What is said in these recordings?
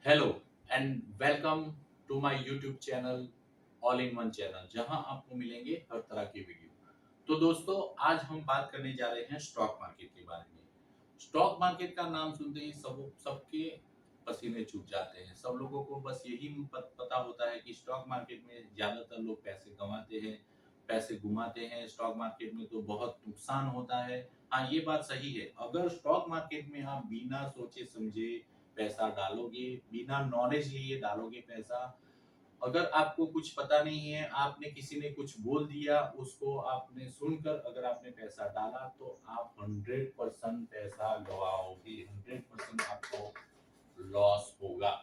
Hello and welcome to my YouTube channel all in one channel जहां आपको मिलेंगे हर तरह के वीडियो। तो दोस्तों, आज हम बात करने जा रहे हैं स्टॉक मार्केट के बारे में। स्टॉक मार्केट का नाम सुनते ही सबके पसीने छूट जाते हैं। सब लोगों को बस यही पता होता है कि स्टॉक मार्केट में ज्यादातर लोग पैसे कमाते हैं, पैसे घुमाते हैं। स्टॉक मार्केट में तो बहुत नुकसान होता है। हाँ, ये बात सही है। अगर स्टॉक मार्केट में आप बिना सोचे समझे पैसा डालोगे, बिना नॉलेज लिए डालोगे पैसा, अगर आपको कुछ पता नहीं है, आपने किसी ने कुछ बोल दिया, उसको आपने सुनकर अगर आपने पैसा डाला, तो आप 100% पैसा गवाओगे, 100% आपको लॉस होगा,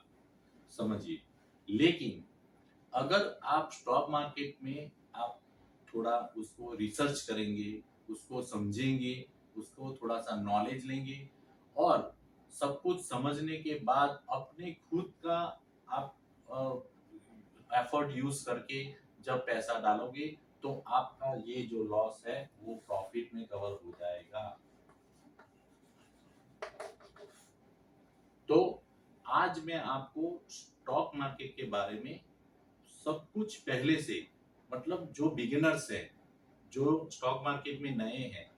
समझिए। लेकिन अगर आप स्टॉक मार्केट में आप थोड़ा उसको रिसर्च करेंगे, उसको समझेंगे, उसको थोड़ा-सा नॉलेज लेंगे और सब कुछ समझने के बाद अपने खुद का आप एफर्ट यूज़ करके जब पैसा डालोगे, तो आपका ये जो लॉस है, वो प्रॉफिट में कवर हो जाएगा। तो आज मैं आपको स्टॉक मार्केट के बारे में सब कुछ पहले से, मतलब जो बिगिनर्स हैं, जो स्टॉक मार्केट में नए हैं,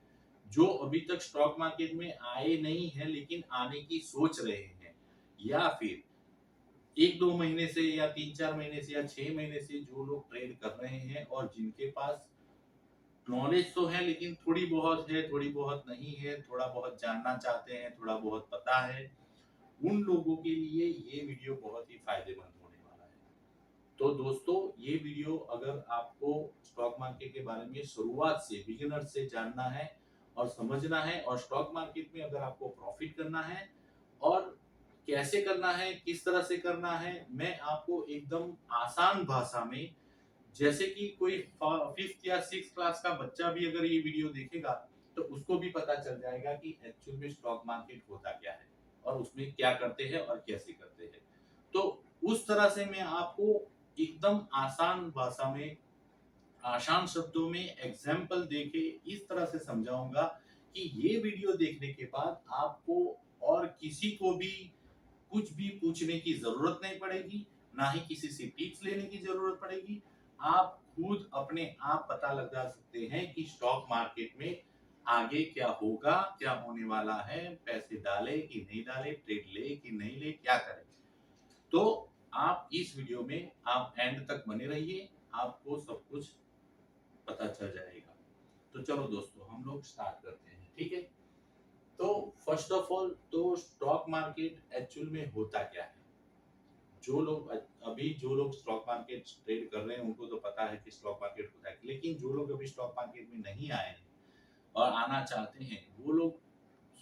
जो अभी तक स्टॉक मार्केट में आए नहीं हैं लेकिन आने की सोच रहे हैं, या फिर 1-2 महीने से या 3-4 महीने से या 6 महीने से जो लोग ट्रेड कर रहे हैं और जिनके पास नॉलेज तो है लेकिन थोड़ी बहुत है, थोड़ी बहुत नहीं है, थोड़ा बहुत जानना चाहते हैं, थोड़ा बहुत पता है, उन लोगों के लिए ये वीडियो बहुत ही फायदेमंद होने वाला है। तो दोस्तों, ये वीडियो अगर आपको स्टॉक मार्केट के बारे में शुरुआत से, बिगिनर से जानना है और समझना है, और स्टॉक मार्केट में अगर आपको प्रॉफिट करना है और कैसे करना है, किस तरह से करना है, मैं आपको एकदम आसान भाषा में, जैसे कि कोई 5th या 6th क्लास का बच्चा भी अगर ये वीडियो देखेगा, तो उसको भी पता चल जाएगा कि एक्चुअल में स्टॉक मार्केट होता क्या है और उसमें क्या करते हैं और कैसे करते हैं। तो उस तरह से मैं आपको एकदम आसान भाषा में, आसान शब्दों में एग्जाम्पल देके इस तरह से समझाऊंगा कि ये वीडियो देखने के बाद आपको और किसी को भी कुछ भी पूछने की जरूरत नहीं पड़ेगी, ना ही किसी से टिप्स लेने की जरूरत पड़ेगी। आप खुद अपने आप पता लगा सकते हैं कि स्टॉक मार्केट में आगे क्या होगा, क्या होने वाला है, पैसे डाले कि नहीं डाले, ट्रेड ले कि नहीं ले, क्या करें। तो आप इस वीडियो में आप एंड तक बने रहिए, आपको सब कुछ पता चल जाएगा। तो चलो दोस्तों, हम लोग स्टार्ट करते हैं, ठीक है। तो फर्स्ट ऑफ ऑल, तो स्टॉक मार्केट एक्चुअल में होता क्या है। अभी जो लोग स्टॉक मार्केट ट्रेड कर रहे हैं उनको तो पता है कि स्टॉक मार्केट होता है, लेकिन जो लोग अभी स्टॉक मार्केट में नहीं आए हैं और आना चाहते हैं, वो लोग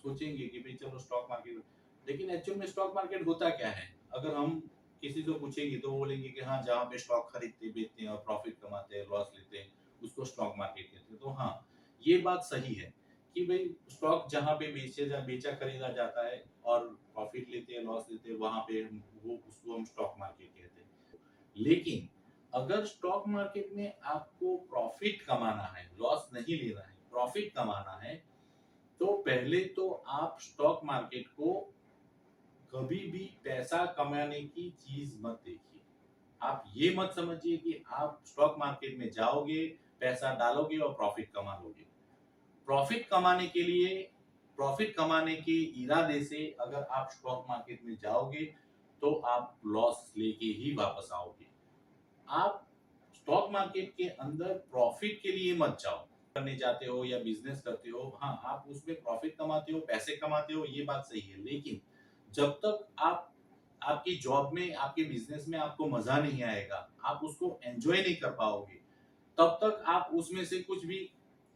सोचेंगे कि भाई चलो स्टॉक मार्केट, लेकिन एक्चुअल में स्टॉक मार्केट होता क्या है। अगर हम किसी से पूछेंगे तो वो बोलेंगे कि हाँ, जहाँ पे स्टॉक खरीदते बेचते हैं और प्रॉफिट कमाते हैं, लॉस लेते हैं, उसको स्टॉक मार्केट कहते हैं। तो हाँ, ये बात सही है कि भाई स्टॉक जहाँ पे बेचा खरीदा जाता है और प्रॉफिट लेते हैं, लॉस लेते हैं, वहां पे वो उसको हम स्टॉक मार्केट कहते हैं। लेकिन अगर स्टॉक मार्केट में आपको प्रॉफिट कमाना है, लॉस नहीं लेना है, प्रॉफिट कमाना है, तो पहले तो आप स्टॉक मार्केट को कभी भी पैसा कमाने की चीज मत देखिए। आप ये मत समझिए कि आप स्टॉक मार्केट में जाओगे, पैसा डालोगे और प्रॉफिट कमा लोगे। प्रॉफिट कमाने के लिए, प्रॉफिट कमाने के इरादे से अगर आप स्टॉक मार्केट में जाओगे, तो आप लॉस लेके ही वापस आओगे। आप स्टॉक मार्केट के अंदर प्रॉफिट के लिए मत जाओ। करने जाते हो या बिजनेस करते हो, हाँ, आप उसमें प्रॉफिट कमाते हो, पैसे कमाते हो, ये बात सही है। लेकिन जब तक आप आपकी जॉब में, आपके बिजनेस में आपको मजा नहीं आएगा, आप उसको एंजॉय नहीं कर पाओगे, तब तक आप उसमें से कुछ भी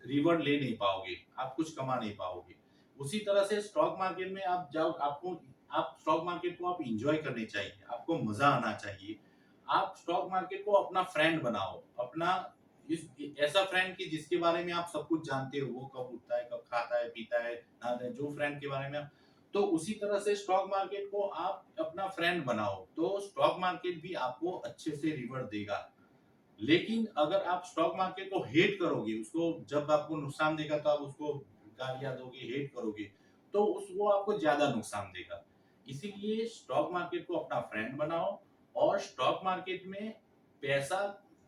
रिवॉर्ड ले नहीं पाओगे, आप कुछ कमा नहीं पाओगे। उसी तरह से स्टॉक मार्केट में आप जाओ, आपको, आप स्टॉक मार्केट को आप इंजॉय करनी चाहिए, आपको मजा आना चाहिए। आप स्टॉक मार्केट को अपना फ्रेंड बनाओ, अपना इस ऐसा फ्रेंड कि जिसके बारे में आप सब कुछ जानते हो, वो कब उठता है, कब खाता है, पीता है, नहाता है, जो फ्रेंड के बारे में तो उसी तरह से स्टॉक मार्केट को आप अपना फ्रेंड बनाओ, तो स्टॉक मार्केट भी आपको अच्छे से रिवॉर्ड देगा। लेकिन अगर आप स्टॉक मार्केट को हेट करोगे, उसको जब आपको नुकसान देगा तो आप उसको गालियां दोगे, हेट करोगे, तो उस वो आपको ज्यादा नुकसान देगा। इसीलिए स्टॉक मार्केट को अपना फ्रेंड बनाओ और स्टॉक मार्केट में पैसा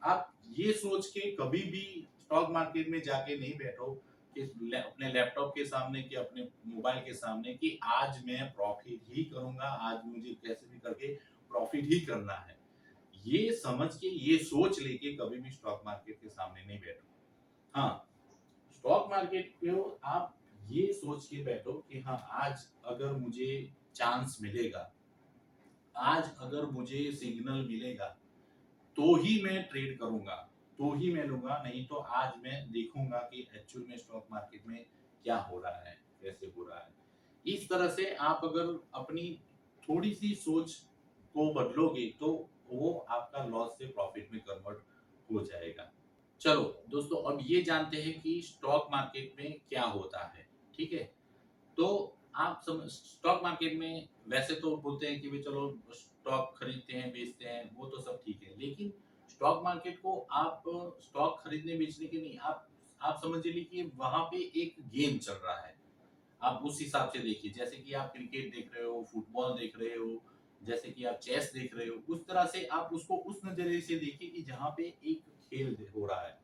आप ये सोच के कभी भी स्टॉक मार्केट में जाके नहीं बैठो कि अपने लैपटॉप के सामने कि अपने मोबाइल के सामने कि आज मैं प्रॉफिट ही करूंगा, आज मुझे कैसे भी करके प्रॉफिट ही करना है। ये समझ के ये सोच लेके कभी भी स्टॉक मार्केट के सामने नहीं बैठो। हाँ, स्टॉक मार्केट को आप ये सोच के बैठो कि हाँ आज अगर मुझे चांस मिलेगा, आज अगर मुझे सिग्नल मिलेगा तो ही मैं ट्रेड करूंगा, तो ही मैं लूंगा, नहीं तो आज मैं देखूंगा कि एक्चुअल में स्टॉक मार्केट में क्या हो रहा है, कैसे हो रहा है। इस तरह से आप अगर अपनी थोड़ी सी सोच को बदलोगे तो वो आपका लॉस से प्रॉफिट में कन्वर्ट हो जाएगा। चलो दोस्तों, अब ये जानते हैं कि स्टॉक मार्केट में क्या होता है। ठीक है, तो आप स्टॉक मार्केट में वैसे तो बोलते हैं कि भाई चलो स्टॉक खरीदते हैं बेचते हैं, वो तो सब ठीक है, लेकिन स्टॉक मार्केट को आप स्टॉक खरीदने बेचने के नहीं, आप समझ लीजिए कि वहां पे एक गेम चल रहा है। आप उस हिसाब से देखिए, जैसे कि आप क्रिकेट देख रहे हो, फुटबॉल देख रहे हो, जैसे कि आप चेस देख रहे हो, उस तरह से आप उसको उस नजरिए से देखिए कि जहाँ पे एक खेल हो रहा है।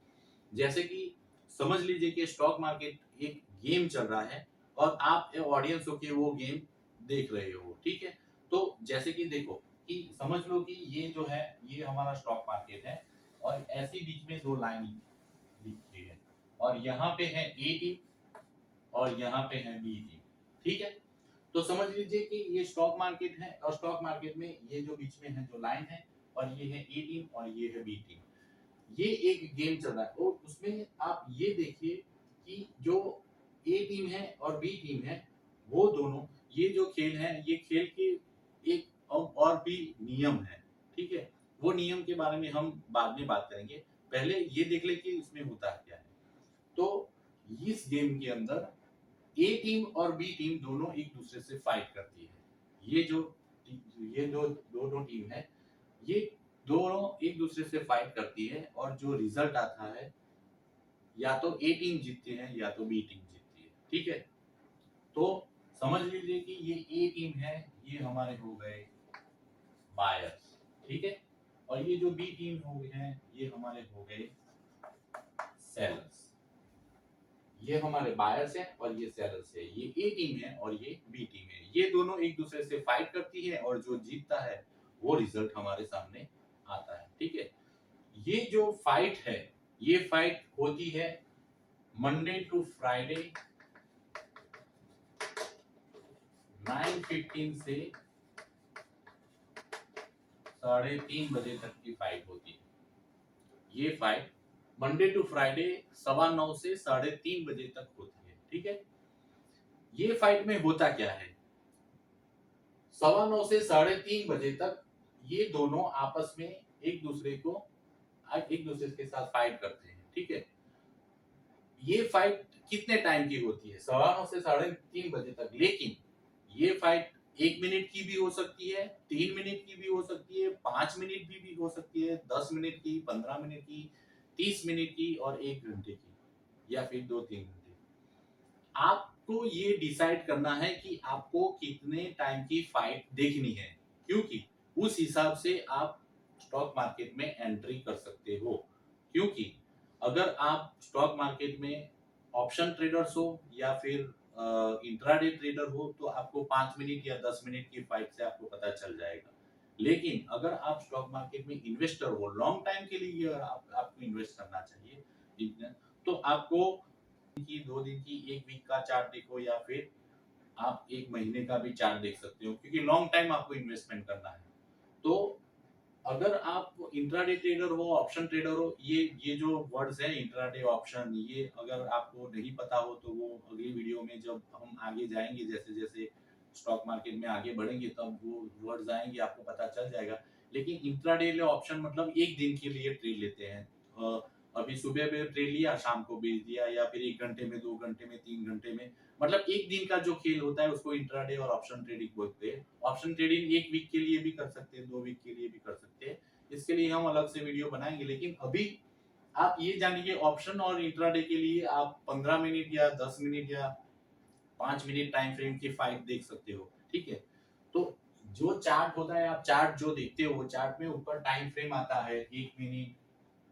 जैसे कि समझ लीजिए कि स्टॉक मार्केट एक गेम चल रहा है और आप ऑडियंस होके वो गेम देख रहे हो। ठीक है, तो जैसे कि देखो कि समझ लो कि ये जो है ये हमारा स्टॉक मार्केट है और ऐसी बीच में दो लाइन दिख रही है और यहाँ पे है ए टीम और यहाँ पे है बी टीम। ठीक है, तो समझ लीजिए कि ये स्टॉक मार्केट है और स्टॉक मार्केट में ये जो बीच में है जो लाइन है और ये है ए टीम और ये है बी टीम। ये एक गेम चल रहा है और उसमें आप ये देखिए कि जो ए टीम है और बी टीम है वो दोनों, ये जो खेल है ये खेल के एक और भी नियम है। ठीक है, वो नियम के बारे में हम बाद में बात करेंगे, पहले ये देख ले कि इसमें होता क्या है। तो इस गेम के अंदर ए टीम और बी टीम दोनों एक दूसरे से फाइट करती है। ये जो दोनों टीम है ये दोनों एक दूसरे से फाइट करती है और जो रिजल्ट आता है या तो ए टीम जीतती है या तो बी टीम जीतती है। ठीक है, तो समझ लीजिए कि ये ए टीम है, ये हमारे हो गए बायर्स। ठीक है, और ये जो बी टीम हो गए हैं ये हमारे हो गए सेलर्स। ये हमारे बायर्स हैं और ये सेलर्स है, ये ए टीम है और ये बी टीम है। ये दोनों एक दूसरे से फाइट करती है और जो जीतता है वो रिजल्ट हमारे सामने आता है। ठीक है, ये जो फाइट है ये फाइट होती है मंडे टू फ्राइडे 9:15 से 3:30 बजे तक की फाइट होती है। ये फाइट मंडे टू फ्राइडे 9:15 से 3:30 बजे तक होती है। ठीक है, ये फाइट में होता क्या है, 9:15 से 3:30 बजे तक ये दोनों आपस में एक दूसरे के साथ फाइट करते हैं। ठीक है, ये फाइट कितने टाइम की होती है, 9:15 से 3:30 बजे तक, लेकिन ये फाइट 1 मिनट की भी हो सकती है, 3 मिनट की भी हो सकती है, 5 मिनट की भी हो सकती है, 10 मिनट की, 15 मिनट की, 30 मिनट की और 1 घंटे की या फिर 2-3 घंटे। आपको ये डिसाइड करना है कि आपको कितने टाइम की फाइट देखनी है, क्योंकि उस हिसाब से आप स्टॉक मार्केट में एंट्री कर सकते हो। क्योंकि अगर आप स्टॉक मार्केट में ऑप्शन ट्रेडर्स हो या फिर इंट्राडे ट्रेडर हो तो आपको 5 मिनट या 10 मिनट की फाइट से आपको पता चल जाएगा। लेकिन अगर आप स्टॉक मार्केट में इन्वेस्टर हो, लॉन्ग टाइम के लिए आपको इन्वेस्ट करना चाहिए, तो आपको की 2 दिन की, 1 वीक का चार्ट देखो या फिर आप 1 महीने का भी चार्ट देख सकते हो, क्योंकि लॉन्ग टाइम आपको इन्वेस्टमेंट करना है। तो अगर आप इंट्राडे ट्रेडर हो, ऑप्शन ट्रेडर हो, ये जो वर्ड्स है इंट्राडे ऑप्शन, ये अगर आपको नहीं पता हो तो वो अगली वीडियो में जब हम आगे जाएंगे, जैसे जैसे स्टॉक मार्केट में आगे बढ़ेंगे तब वो वर्ड्स आएंगे, आपको पता चल जाएगा। लेकिन इंट्राडे ऑप्शन मतलब एक दिन के लिए ट्रेड लेते हैं। अभी सुबह में ट्रेड लिया, शाम को बेच दिया, या फिर 1 घंटे में, 2 घंटे में, 3 घंटे में, मतलब एक दिन का जो खेल होता है उसको इंट्राडे और ऑप्शन ट्रेडिंग बोलते हैं। ऑप्शन ट्रेडिंग 1 वीक के लिए भी कर सकते हैं, 2 वीक के लिए भी कर सकते हैं, इसके लिए हम अलग से वीडियो बनाएंगे। लेकिन अभी आप ये जानिए ऑप्शन और इंट्राडे के लिए आप 15 मिनट या 10 मिनट या 5 मिनट टाइम फ्रेम की फाइट देख सकते हो। ठीक है, तो जो चार्ट होता है, आप चार्ट जो देखते हो, वो चार्ट में ऊपर टाइम फ्रेम आता है, 1 मिनट,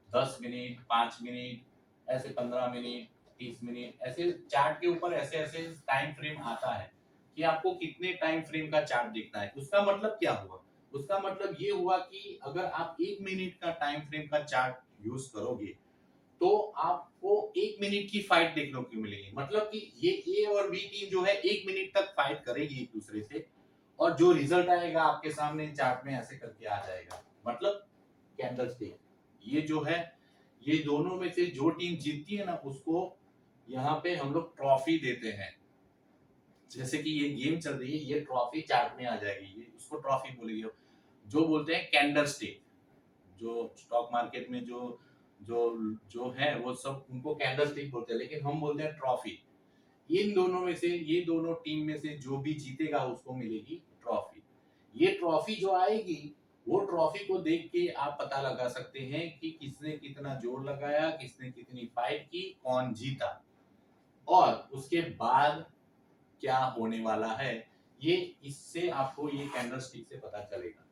10 मिनट, 5 मिनट, ऐसे 15 मिनट, 30 मिनट, ऐसे चार्ट के ऊपर ऐसे ऐसे टाइम फ्रेम आता है कि आपको कितने टाइम फ्रेम का चार्ट देखना है। उसका मतलब क्या हुआ? उसका मतलब ये हुआ कि अगर आप 1 मिनट का टाइम फ्रेम का चार्ट यूज करोगे तो आपको 1 मिनट की फाइट देखने को मिलेगी। मतलब कि ये ए और बी टीम जो है 1 मिनट तक फाइट करेगी एक दूसरे से, और जो रिजल्ट आएगा आपके सामने चार्ट में ऐसे करके आ जाएगा। मतलब कैंडल स्टिक, ये जो है, ये दोनों में से जो टीम जीतती है ना, उसको यहाँ पे हम लोग ट्रॉफी देते हैं। जैसे कि ये गेम चल रही है, ये ट्रॉफी चार्ट में आ जाएगी, ये उसको ट्रॉफी बोलेगी। जो बोलते हैं कैंडल स्टिक, जो स्टॉक मार्केट में जो जो जो है वो सब उनको कैंडल स्टिक बोलते हैं, लेकिन हम बोलते हैं ट्रॉफी। इन दोनों में से, ये दोनों टीम में से जो भी जीतेगा उसको मिलेगी ट्रॉफी। ये ट्रॉफी जो आएगी, वो ट्रॉफी को देख के आप पता लगा सकते हैं कि किसने कितना जोर लगाया, किसने कितनी फाइट की, कौन जीता, और उसके बाद क्या होने वाला है, ये इससे आपको ये कैंडल स्टिक से पता चलेगा।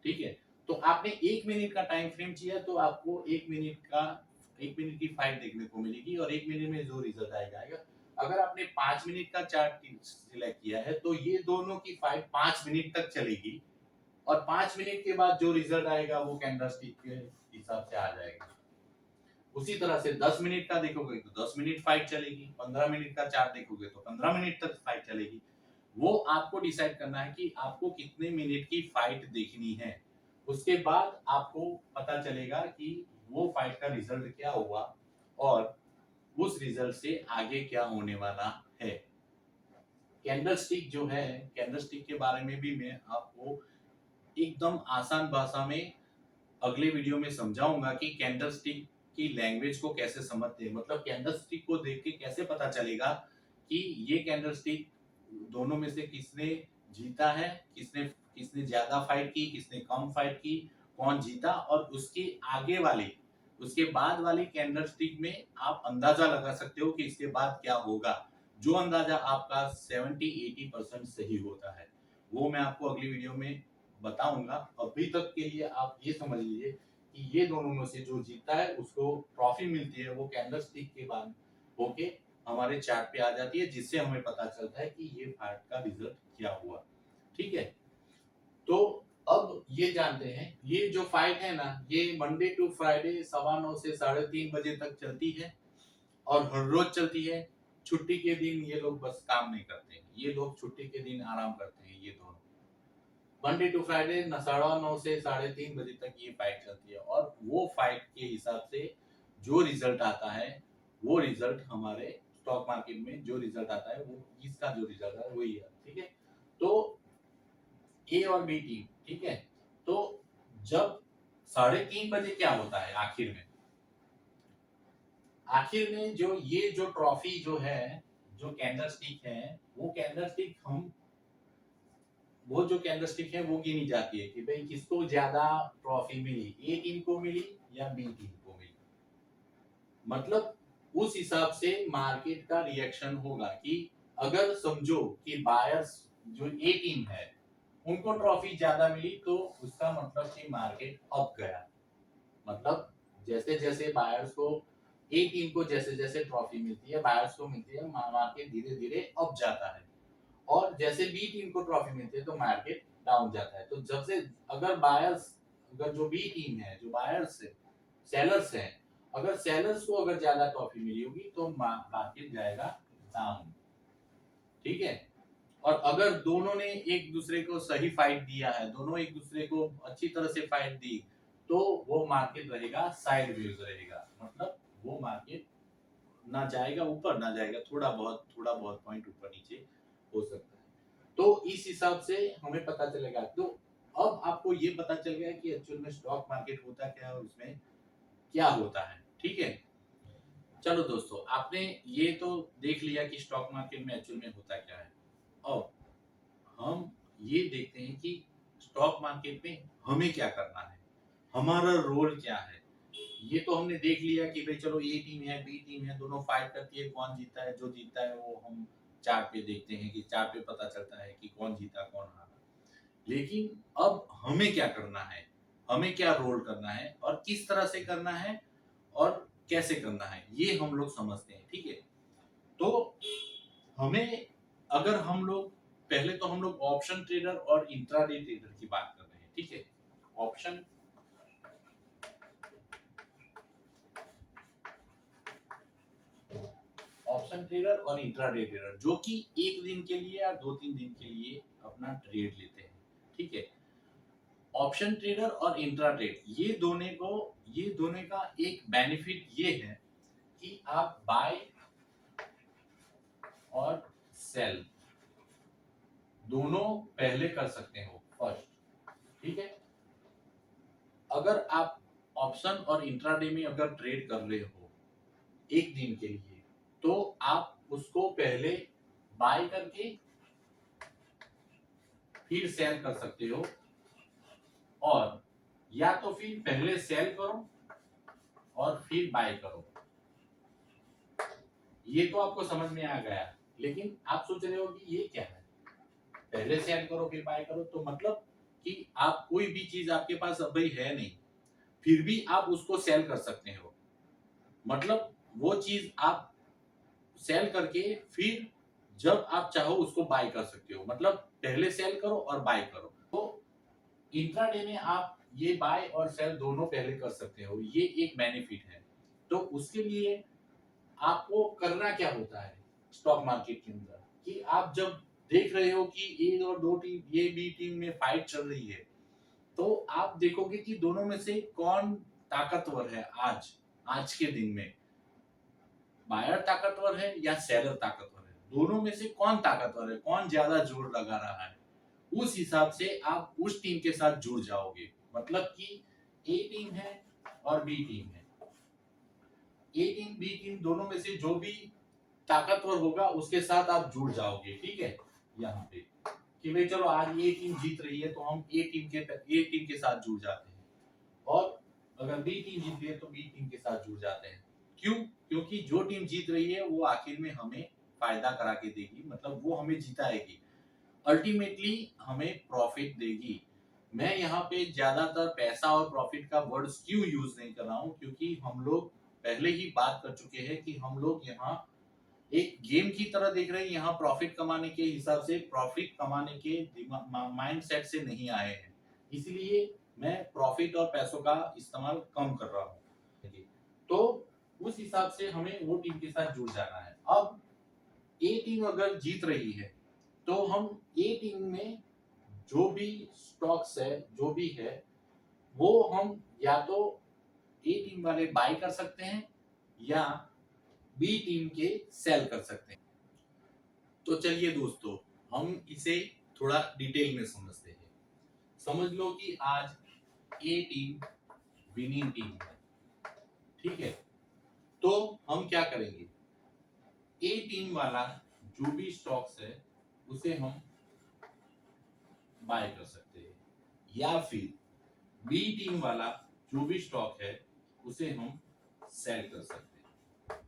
ठीक है, तो आपने 1 मिनट का टाइम फ्रेम चाहिए तो आपको 1 मिनट की फाइट देखने को मिलेगी, और 1 मिनट में जो रिजल्ट आएगा। अगर आपने 5 मिनट का चार्ट सिलेक्ट किया है तो ये दोनों की फाइट 5 मिनट तक चलेगी, और 5 मिनट के बाद जो रिजल्ट आएगा वो कैंडल स्टिक के हिसाब से आ जाएगा। उसी तरह से 10 मिनट का देखोगे तो 10 मिनट फाइट चलेगी, 15 मिनट का चार्ट देखोगे तो 15 मिनट तक फाइट चलेगी। वो आपको डिसाइड करना है कि आपको कितने मिनट की फाइट देखनी है। उसके बाद आपको पता चलेगा कि वो फाइट का रिजल्ट क्या हुआ, और उस रिजल्ट से आगे क्या होने वाला है। कैंडल स्टिक जो है, कैंडल स्टिक के बारे में भी मैं आपको एकदम आसान भाषा में अगले वीडियो में समझाऊंगा कि कैंडल स्टिक की लैंग्वेज को कैसे समझते हैं। मतलब कैंडल स्टिक को देख के कैसे पता चलेगा कि ये कैंडल स्टिक दोनों में से किसने जीता है, किसने किसने ज्यादा फाइट की, किसने कम फाइट की, कौन जीता, और उसके आगे वाली, उसके बाद वाली कैंडल स्टिक में आप अंदाजा लगा सकते हो कि इसके बाद क्या होगा। जो अंदाजा आपका 70-80% सही होता है, वो मैं आपको अगली वीडियो में बताऊंगा। अभी तक के लिए आप ये समझ लीजिए कि ये दोनों में से जो जीतता है उसको ट्रॉफी मिलती है, वो कैंडल स्टिक के बाद होके हमारे चार्ट पे आ जाती है, जिससे हमें पता चलता है कि ये फाइट का रिजल्ट क्या हुआ। ठीक है, तो अब ये जानते हैं, ये जो फाइट है ना, ये मंडे टू फ्राइडे 9:15 से 3:30 बजे तक चलती है, और हर रोज चलती है। छुट्टी के दिन ये लोग बस काम नहीं करते हैं, ये लोग छुट्टी के दिन आराम करते हैं। ये दोनों मंडे टू फ्राइडे 9:30 से 3:30 बजे तक ये फाइट चलती है, और वो फाइट के हिसाब से जो रिजल्ट आता है, वो रिजल्ट हमारे स्टॉक मार्केट में जो रिजल्ट आता है, वो इसका जो रिजल्ट है वही है। ठीक है, तो ए और बी टीम, ठीक है, तो जब 3:30 बजे क्या होता है आखिर में, आखिर में जो ये जो ट्रॉफी जो है, जो कैंडल स्टिक है, वो कैंडल स्टिक हम, वो जो कैंडल स्टिक है वो गिनी जाती है कि भाई किसको ज्यादा ट्रॉफी मिली, ए टीम को मिली या बी टीम को मिली। मतलब उस हिसाब से मार्केट का रिएक्शन होगा कि अगर समझो कि बायर्स जो ए टीम है उनको ट्रॉफी ज्यादा मिली, तो उसका मतलब कि मार्केट अप गया। मतलब जैसे जैसे बायर्स को, ए टीम को जैसे जैसे ट्रॉफी मिलती है, बायर्स को मिलती है, मार्केट धीरे धीरे अप जाता है। और जैसे बी टीम को ट्रॉफी मिलती है तो मार्केट डाउन जाता है। तो जब से अगर बायर्स, अगर जो बी टीम है, जो बायर्स है, सेलर्स है, अगर सेलर्स को अगर ज्यादा ट्रॉफी मिली होगी तो मार्केट जाएगा डाउन। ठीक है, और अगर दोनों ने एक दूसरे को सही फाइट दिया है, दोनों एक दूसरे को अच्छी तरह से फाइट दी, तो वो मार्केट रहेगा साइड वेज रहेगा। मतलब वो मार्केट ना जाएगा ऊपर ना जाएगा, थोड़ा बहुत पॉइंट ऊपर नीचे हो सकता है। तो इस हिसाब से हमें पता चलेगा। तो अब आपको ये पता चल गया कि एक्चुअल में स्टॉक मार्केट होता क्या है और उसमें क्या होता है। ठीक है, चलो दोस्तों, आपने ये तो देख लिया कि स्टॉक मार्केट में एक्चुअल में होता क्या है। अब हम ये देखते हैं कि स्टॉक मार्केट में हमें क्या करना है, हमारा रोल क्या है। ये तो हमने देख लिया कि भाई चलो ए टीम है, बी टीम है, दोनों फाइट करती है, कौन जीता है, जो जीता है वो हम चार्ट पे देखते हैं कि चार्ट पे पता चलता है कि कौन जीता कौन हारा। लेकिन अब हमें क्या करना है, हमें क्या रोल करना है और किस तरह से करना है और कैसे करना है, ये हम लोग समझते हैं। ठीक है, तो हमें, अगर हम लोग पहले तो हम लोग ऑप्शन ट्रेडर और इंट्राडे ट्रेडर की बात कर रहे हैं। ठीक है, ऑप्शन ऑप्शन ट्रेडर और इंट्राडे ट्रेडर जो कि एक दिन के लिए या 2-3 दिन के लिए अपना ट्रेड लेते हैं। ठीक है, ऑप्शन ट्रेडर और इंट्रा ट्रेड, ये दोनों का एक बेनिफिट ये है कि आप बाय और सेल दोनों पहले कर सकते हो फर्स्ट। ठीक है, अगर आप ऑप्शन और इंट्राडे में अगर ट्रेड कर रहे हो एक दिन के लिए, तो आप उसको पहले बाय करके फिर सेल कर सकते हो, और या तो फिर पहले सेल करो और फिर बाय करो। ये तो आपको समझ में आ गया, लेकिन आप सोच रहे हो कि ये क्या है, पहले सेल करो फिर बाय करो, तो मतलब कि आप कोई भी चीज आपके पास अभी है नहीं, फिर भी आप उसको सेल कर सकते हो। मतलब वो चीज आप सेल करके फिर जब आप चाहो उसको बाय कर सकते हो, मतलब पहले सेल करो और बाय करो। तो इंट्राडे में आप ये बाय और सेल दोनों पहले कर सकते हो, ये एक बेनिफिट है। तो उसके लिए आपको करना क्या होता है स्टॉक मार्केट के अंदर, कि आप जब देख रहे हो कि एक और दो टीम, ये बी टीम में फाइट चल रही है, तो आप देखोगे कि दोनों में से कौन ताकतवर है आज आज के दिन में, बायर ताकतवर है या सेलर ताकतवर है, दोनों में से कौन ताकतवर है, कौन ज्यादा जोर लगा रहा है, उस हिसाब से आप उस टीम के साथ जुड़ जाओगे। मतलब कि ए टीम है और बी टीम है, ए टीम बी टीम दोनों में से जो भी ताकतवर होगा उसके साथ आप जुड़ जाओगे। ठीक है, यहाँ पे कि भाई चलो आज ए टीम जीत रही है तो हम ए टीम के साथ जुड़ जाते हैं, और अगर बी टीम जीत रही है तो बी टीम के साथ जुड़ जाते हैं। क्यों? क्योंकि जो टीम जीत रही है वो आखिर में हमें फायदा करा के देगी, मतलब वो हमें जिताएगी, अल्टीमेटली हमें प्रॉफिट देगी। मैं यहाँ पे ज्यादातर पैसा और प्रॉफिट का वर्ड्स क्यों यूज नहीं कर रहा हूँ, क्योंकि हम लोग पहले ही बात कर चुके हैं कि हम लोग यहाँ एक गेम की तरह देख रहे हैं, यहाँ प्रॉफिट कमाने के हिसाब से, प्रॉफिट कमाने के माइंड सेट से नहीं आए हैं, इसलिए मैं प्रॉफिट और पैसों का इस्तेमाल कम कर रहा हूँ। तो उस हिसाब से हमें वो टीम के साथ जुड़ जाना है। अब ए टीम अगर जीत रही है तो हम ए टीम में जो भी स्टॉक्स है, जो भी है, वो हम या तो ए टीम वाले बाय कर सकते हैं या बी टीम के सेल कर सकते हैं। तो चलिए दोस्तों, हम इसे थोड़ा डिटेल में समझते हैं। समझ लो कि आज ए टीम विनिंग टीम है। ठीक है, तो हम क्या करेंगे, ए टीम वाला जो भी स्टॉक्स है उसे हम बाय कर सकते हैं, या फिर बी टीम वाला जो भी स्टॉक है उसे हम सेल कर सकते हैं।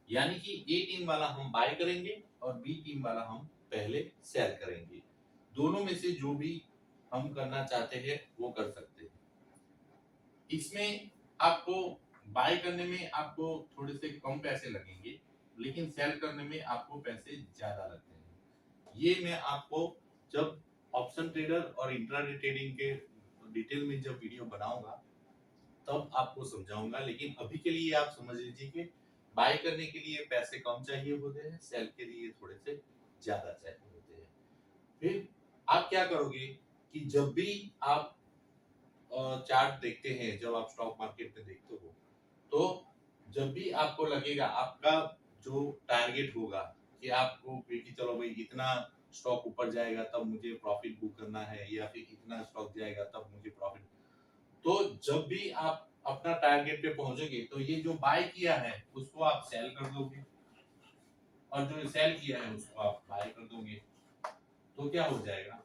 यानी कि ए टीम वाला हम बाय करेंगे और बी टीम वाला हम पहले सेल करेंगे, दोनों में से जो भी हम करना चाहते हैं वो कर सकते हैं। इसमें आपको बाय करने में आपको थोड़े से कम पैसे लगेंगे, लेकिन सेल करने में आपको पैसे ज्यादा लगते हैं। ये मैं आपको जब ऑप्शन ट्रेडर और इंट्राडे ट्रेडिंग के डिटेल में जब वीडियो बनाऊंगा तब आपको समझाऊंगा, लेकिन अभी के लिए आप समझ लीजिए कि बाय करने के लिए पैसे कम चाहिए होते हैं, सेल के लिए थोड़े से ज्यादा चाहिए होते हैं। फिर आप क्या करोगे कि जब भी आप चार्ट देखते हैं, जब आप स्टॉक मार्केट में देखते हो, तो जब भी आपको लगेगा आपका जो टारगेट होगा कि आपको कि चलो भाई इतना स्टॉक ऊपर जाएगा तब मुझे प्रॉफिट बुक करना है, या फिर इतना स्टॉक जाएगा तब मुझे प्रॉफिट, तो जब भी आप अपना टारगेट पे पहुंचोगे तो ये जो बाय किया है उसको आप सेल कर दोगे, और जो सेल किया है उसको आप बाय कर दोगे, तो क्या हो जाएगा,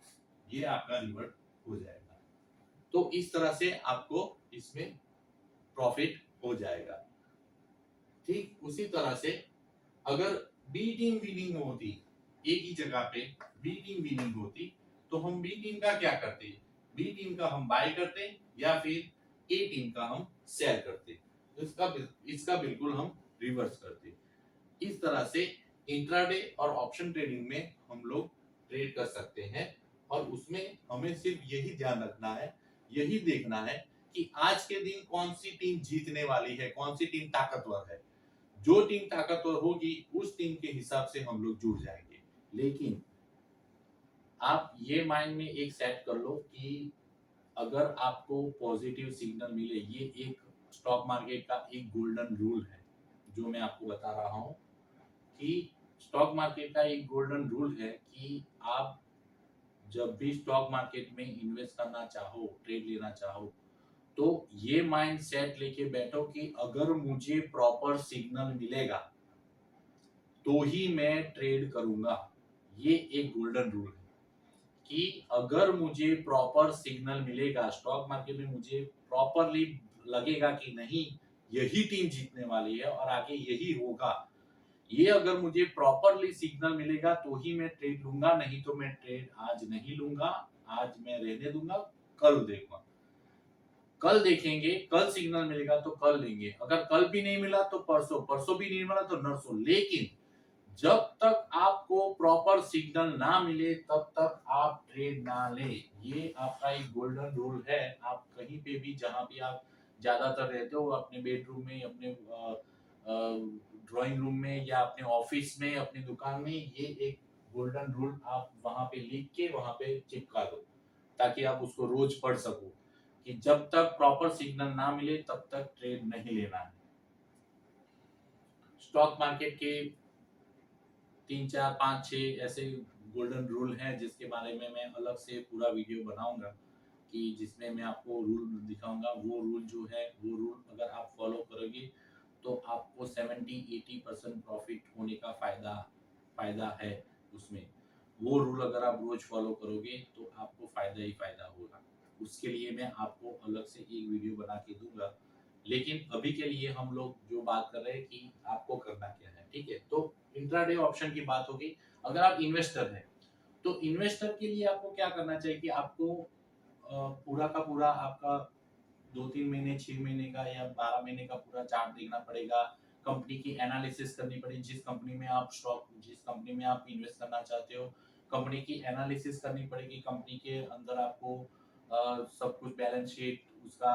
ये आपका रिवर्ट हो जाएगा। तो इस तरह से आपको इसमें प्रॉफिट हो जाएगा। ठीक उसी तरह से अगर बी टीम विनिंग होती, एक ही जगह पे बी टीम विनिंग होती, तो हम बी टीम का क्या करते, बी टीम का हम बाय करते या फिर ए टीम का हम सेल करते, इसका बिल्कुल हम रिवर्स करते। इस तरह से इंट्राडे और ऑप्शन ट्रेडिंग में हम लोग ट्रेड कर सकते हैं और उसमें हमें सिर्फ यही ध्यान रखना है, यही देखना है कि आज के दिन कौन सी टीम जीतने वाली है, कौन सी टीम ताकतवर है। जो टीम ताकतवर होगी उस टीम के हिसाब से हम लोग जुड़ जाएंगे। लेकिन आप ये माइंड में एक सेट कर लो कि अगर आपको पॉजिटिव सिग्नल मिले, ये एक स्टॉक मार्केट का एक गोल्डन रूल है जो मैं आपको बता रहा हूं कि स्टॉक मार्केट का एक गोल्डन रूल है कि आप जब भी स्टॉक मार्केट में इन्वेस्ट करना चाहो, ट्रेड लेना चाहो, तो ये माइंड सेट लेके बैठो कि अगर मुझे प्रॉपर सिग्नल मिलेगा तो ही मैं ट्रेड करूंगा। ये एक गोल्डन रूल है कि अगर मुझे प्रॉपर सिग्नल मिलेगा स्टॉक मार्केट में, मुझे प्रॉपरली लगेगा कि नहीं यही टीम जीतने वाली है और आगे यही होगा, ये अगर मुझे प्रॉपरली सिग्नल मिलेगा तो ही मैं ट्रेड लूंगा, नहीं तो मैं ट्रेड आज नहीं लूंगा, आज मैं रहने दूंगा, कल देखूंगा, कल देखेंगे, कल सिग्नल मिलेगा तो कल लेंगे, अगर कल भी नहीं मिला तो परसों, परसों भी नहीं मिला तो नरसों। लेकिन जब तक आपको प्रॉपर सिग्नल ना मिले तब तक आप ट्रेड ना ले। ये आपका एक गोल्डन रूल है। आप कहीं पे भी जहां भी आप ज्यादातर रहते हो, अपने बेडरूम में, अपने ड्राइंग रूम में या अपने ऑफिस में, अपनी दुकान में, ये एक गोल्डन रूल आप वहां पे लिख के वहां पे चिपका दो ताकि आप उसको रोज पढ़ सको कि जब तक प्रॉपर सिग्नल ना मिले तब तक ट्रेड नहीं लेना है। स्टॉक मार्केट के 3 4 5 6 ऐसे गोल्डन रूल हैं जिसके बारे में मैं अलग से पूरा वीडियो बनाऊंगा कि जिसमें मैं आपको रूल दिखाऊंगा। वो रूल जो है, वो रूल अगर आप फॉलो करोगे तो आपको 70-80% प्रॉफिट होने का फायदा फायदा है उसमें। वो रूल अगर आप रोज फॉलो करोगे तो आपको फायदा ही फायदा होगा। उसके लिए मैं आपको अलग से एक वीडियो बना के दूंगा। लेकिन अभी के लिए हम लोग जो बात कर रहे हैं कि आपको करना क्या है, ठीक है। तो इंट्राडे ऑप्शन की बात होगी। अगर आप इन्वेस्टर हैं तो इन्वेस्टर के लिए आपको क्या करना चाहिए कि आपको पूरा का पूरा आपका 2 3 महीने, 6 महीने का या 12 महीने का पूरा चार्ट देखना पड़ेगा। कंपनी की एनालिसिस करनी पड़ेगी। जिस कंपनी में आप स्टॉक, जिस कंपनी में आप इन्वेस्ट करना चाहते हो, कंपनी की एनालिसिस करनी पड़ेगी। कंपनी के अंदर आपको सब कुछ बैलेंस शीट, उसका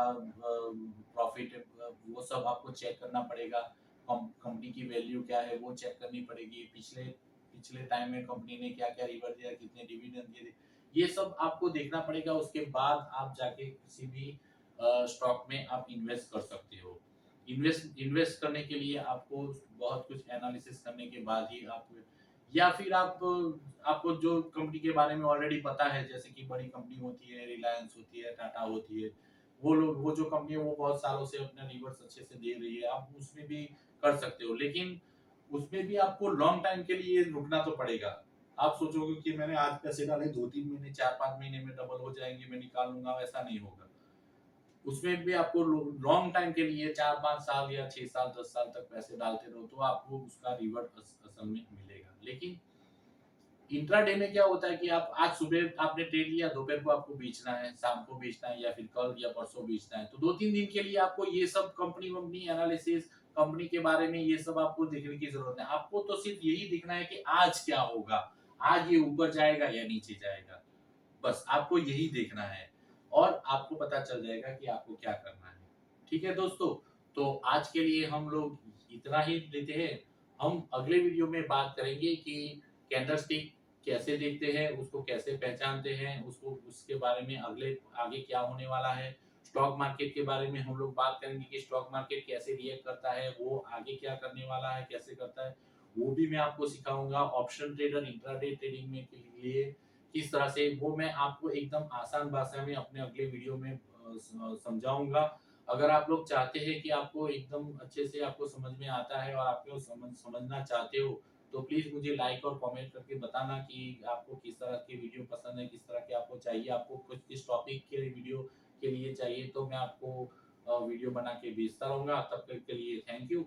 प्रॉफिट, वो सब आपको चेक करना पड़ेगा। कंपनी की वैल्यू क्या है वो चेक करनी पड़ेगी। पिछले पिछले टाइम में कंपनी ने क्या क्या रिवर्स दिया, कितने डिविडेंड दिए, ये सब आपको देखना पड़ेगा। उसके बाद आप जाके किसी भी स्टॉक में आप इन्वेस्ट कर सकते हो। इन्वेस्ट करने के लिए आपको बहुत कुछ एनालिसिस करने के बाद ही आप, या फिर आप, आपको जो कंपनी के बारे में ऑलरेडी पता है, जैसे कि बड़ी कंपनी होती है, रिलायंस होती है, टाटा होती है, वो लोग, वो जो कंपनी है वो बहुत सालों से अपना रिवर्स अच्छे से दे रही है, आप उसमें भी कर सकते हो। लेकिन उसमें भी आपको लॉन्ग टाइम के लिए रुकना तो पड़ेगा। आप सोचोगे कि मैंने आज पैसे डाले, 2 3 महीने, 4 5 महीने में डबल हो जाएंगे, मैं निकाल लूंगा, वैसा नहीं होगा। उसमें भी आपको लॉन्ग टाइम के लिए 4 5 साल या 6 साल 10 साल तक पैसे डालते रहो तो आपको उसका रिवर्ट असल में मिलेगा। लेकिन इंट्राडे में क्या होता है कि आप आज सुबह आपने ट्रेड लिया, दोपहर को आपको बेचना है, शाम को बेचना है, या फिर कल या परसों बेचना है, तो 2 3 दिन के लिए आपको ये सब कंपनी वंपनी एनालिसिस, कंपनी के बारे में ये सब आपको देखने की जरूरत है। आपको तो सिर्फ यही देखना है कि आज क्या होगा, आज ये ऊपर जाएगा या नीचे जाएगा, बस आपको यही देखना है और आपको पता चल जाएगा कि आपको क्या करना है। ठीक है दोस्तों, तो आज के लिए हम लोग इतना ही लेते हैं। हम अगले वीडियो में बात करेंगे कि कैंडलस्टिक कैसे देखते हैं, उसको कैसे पहचानते हैं, उसको, उसके बारे में अगले आगे क्या होने वाला है। स्टॉक मार्केट के बारे में हम लोग बात करेंगे कि स्टॉक मार्केट कैसे रिएक्ट करता है, वो आगे क्या करने वाला है, कैसे करता है, वो भी मैं आपको सिखाऊंगा। ऑप्शन ट्रेडर इंट्राडे ट्रेडिंग में के लिए किस तरह से, वो मैं आपको एकदम आसान भाषा में अपने अगले वीडियो में समझाऊंगा। अगर आप लोग चाहते हैं कि आपको एकदम अच्छे से आपको समझ में आता है और आप लोग समझना चाहते हो तो प्लीज मुझे लाइक और कमेंट करके बताना कि आपको किस तरह के वीडियो पसंद है, किस तरह के आपको चाहिए, आपको कुछ किस टॉपिक के वीडियो के लिए चाहिए, तो मैं आपको वीडियो बना के भेजता रहूंगा। तब तक के लिए थैंक यू।